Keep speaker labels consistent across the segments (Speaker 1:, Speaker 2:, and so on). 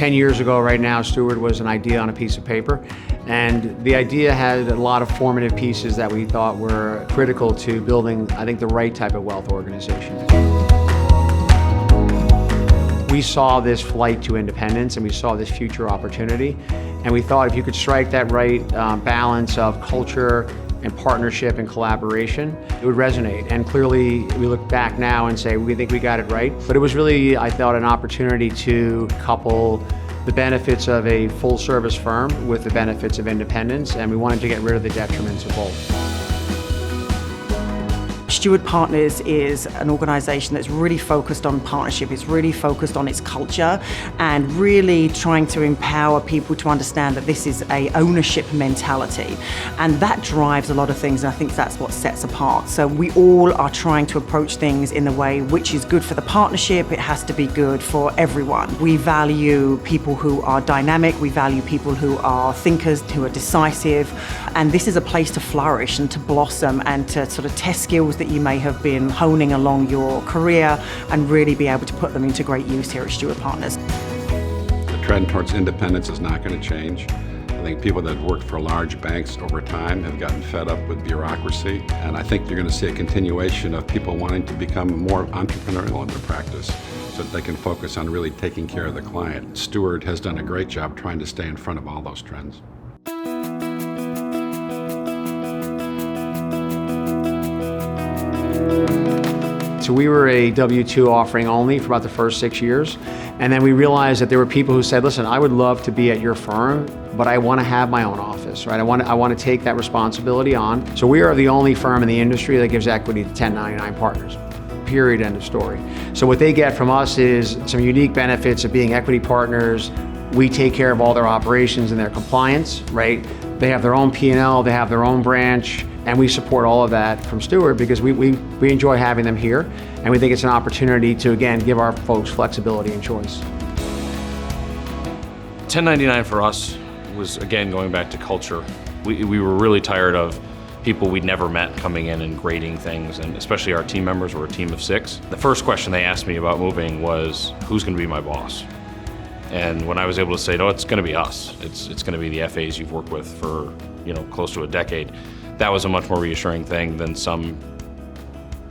Speaker 1: 10 years ago right now, Steward was an idea on a piece of paper. And the idea had a lot of formative pieces that we thought were critical to building, I think, the right type of wealth organization. We saw this flight to independence and we saw this future opportunity. And we thought if you could strike that right balance of culture and partnership and collaboration, it would resonate. And clearly, we look back now and say, we think we got it right. But it was really, I thought, an opportunity to couple the benefits of a full-service firm with the benefits of independence, and we wanted to get rid of the detriments of both.
Speaker 2: Steward Partners is an organisation that's really focused on partnership, it's really focused on its culture and really trying to empower people to understand that this is a ownership mentality, and that drives a lot of things, and I think that's what sets apart. So we all are trying to approach things in the way which is good for the partnership, it has to be good for everyone. We value people who are dynamic, we value people who are thinkers, who are decisive, and this is a place to flourish and to blossom and to sort of test skills that you may have been honing along your career and really be able to put them into great use here at Steward Partners.
Speaker 3: The trend towards independence is not going to change. I think people that have worked for large banks over time have gotten fed up with bureaucracy, and I think you're going to see a continuation of people wanting to become more entrepreneurial in their practice so that they can focus on really taking care of the client. Steward has done a great job trying to stay in front of all those trends.
Speaker 1: So we were a W-2 offering only for about the first 6 years. And then we realized that there were people who said, listen, I would love to be at your firm, but I want to have my own office, right? I want to take that responsibility on. So we are the only firm in the industry that gives equity to 1099 partners. Period, end of story. So what they get from us is some unique benefits of being equity partners. We take care of all their operations and their compliance, right? They have their own P&L, they have their own branch, and we support all of that from Steward because we enjoy having them here, and we think it's an opportunity to, again, give our folks flexibility and choice.
Speaker 4: 1099 for us was, again, going back to culture. We were really tired of people we'd never met coming in and grading things, and especially our team members were a team of 6. The first question they asked me about moving was, who's going to be my boss? And when I was able to say, no, it's going to be us. It's going to be the FAs you've worked with for, close to a decade. That was a much more reassuring thing than some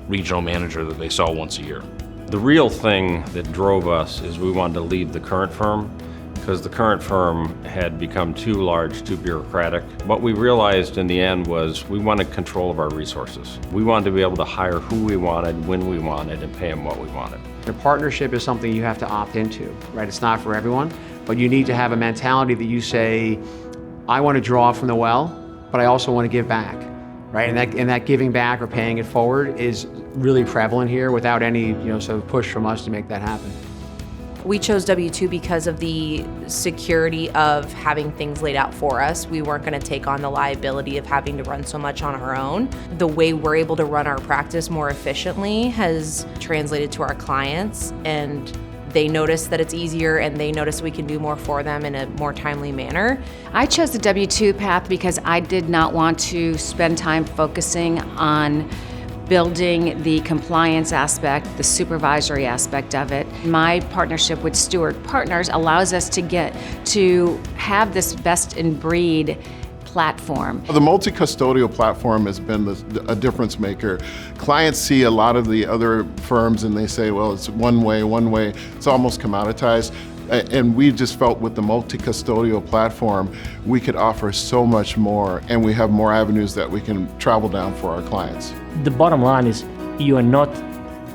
Speaker 4: regional manager that they saw once a year.
Speaker 5: The real thing that drove us is we wanted to leave the current firm because the current firm had become too large, too bureaucratic. What we realized in the end was we wanted control of our resources. We wanted to be able to hire who we wanted, when we wanted, and pay them what we wanted.
Speaker 1: The partnership is something you have to opt into, right? It's not for everyone, but you need to have a mentality that you say, I want to draw from the well, but I also want to give back, right? And that giving back or paying it forward is really prevalent here without any, sort of push from us to make that happen.
Speaker 6: We chose W-2 because of the security of having things laid out for us. We weren't going to take on the liability of having to run so much on our own. The way we're able to run our practice more efficiently has translated to our clients, and they notice that it's easier and they notice we can do more for them in a more timely manner.
Speaker 7: I chose the W-2 path because I did not want to spend time focusing on building the compliance aspect, the supervisory aspect of it. My partnership with Steward Partners allows us to have this best-in-breed platform.
Speaker 8: The multi-custodial platform has been a difference maker. Clients see a lot of the other firms and they say, well, it's one way, it's almost commoditized. And we just felt with the multi-custodial platform, we could offer so much more, and we have more avenues that we can travel down for our clients.
Speaker 9: The bottom line is you are not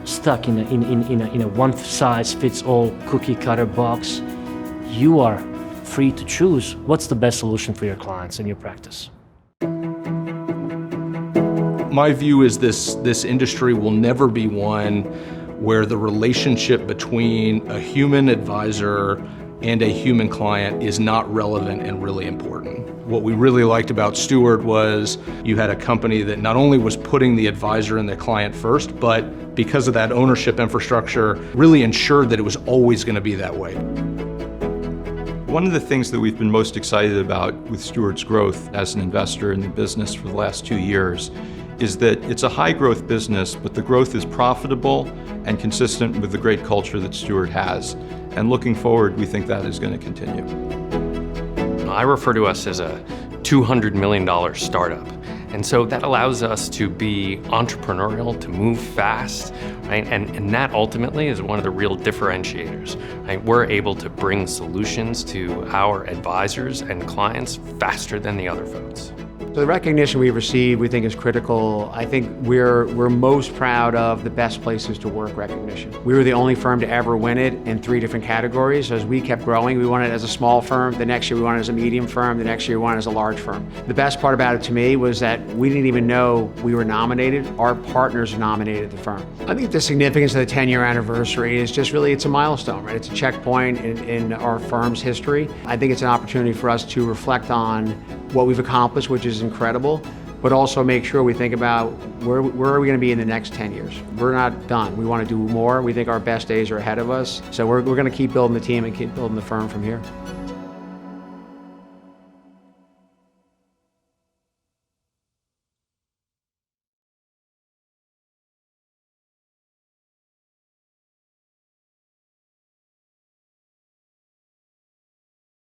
Speaker 9: stuck in a one-size-fits-all cookie-cutter box. You are free to choose what's the best solution for your clients and your practice.
Speaker 10: My view is this industry will never be one where the relationship between a human advisor and a human client is not relevant and really important. What we really liked about Steward was you had a company that not only was putting the advisor and the client first, but because of that ownership infrastructure, really ensured that it was always going to be that way.
Speaker 11: One of the things that we've been most excited about with Steward's growth as an investor in the business for the last 2 years is that it's a high growth business, but the growth is profitable and consistent with the great culture that Steward has. And looking forward, we think that is going to continue.
Speaker 12: I refer to us as a $200 million startup. And so that allows us to be entrepreneurial, to move fast, right? And that ultimately is one of the real differentiators, right? We're able to bring solutions to our advisors and clients faster than the other folks.
Speaker 1: So the recognition we've received, we think, is critical. I think we're most proud of the best places to work recognition. We were the only firm to ever win it in 3 different categories. So as we kept growing, we won it as a small firm. The next year we won it as a medium firm. The next year we won it as a large firm. The best part about it to me was that we didn't even know we were nominated. Our partners nominated the firm. I think the significance of the 10-year anniversary is just really, it's a milestone, right? It's a checkpoint in our firm's history. I think it's an opportunity for us to reflect on what we've accomplished, which is incredible, but also make sure we think about where are we going to be in the next 10 years. We're not done. We want to do more. We think our best days are ahead of us. So we're going to keep building the team and keep building the firm from here.